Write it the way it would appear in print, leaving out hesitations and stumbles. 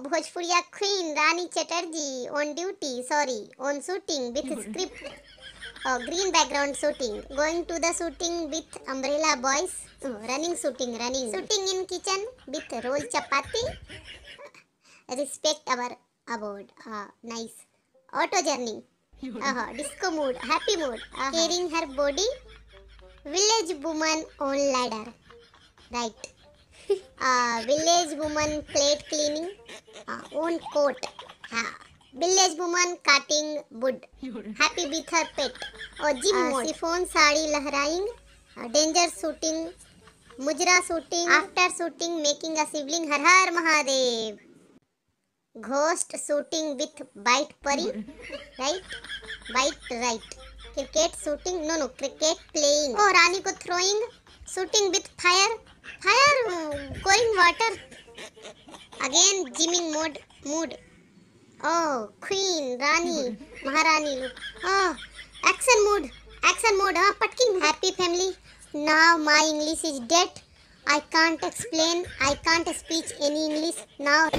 Bhojpuriya queen Rani Chatterjee on duty, sorry, on shooting with script. Green background shooting. Going to the shooting with umbrella boys. Running shooting, running. Shooting in kitchen with roll chapati. Respect our abode. Nice. Auto journey. Disco mood, happy mood. Carrying her body. Village woman on ladder. Right. Village woman plate cleaning. On coat. Village woman cutting wood. Happy with her pet. Gym mode. Chiffon sari लहराइंग. Danger shooting. Mujra shooting. After shooting making a sibling. Her her Mahadev. Ghost shooting with bite pari. Right? Bite right. Cricket shooting. No. Cricket playing. Rani ko throwing. Shooting with fire. Fire going water. Again gymming mood. Queen, Rani, Maharani look. Action mode. Patking. Happy family. Now my English is dead. I can't explain. I can't speak any English now.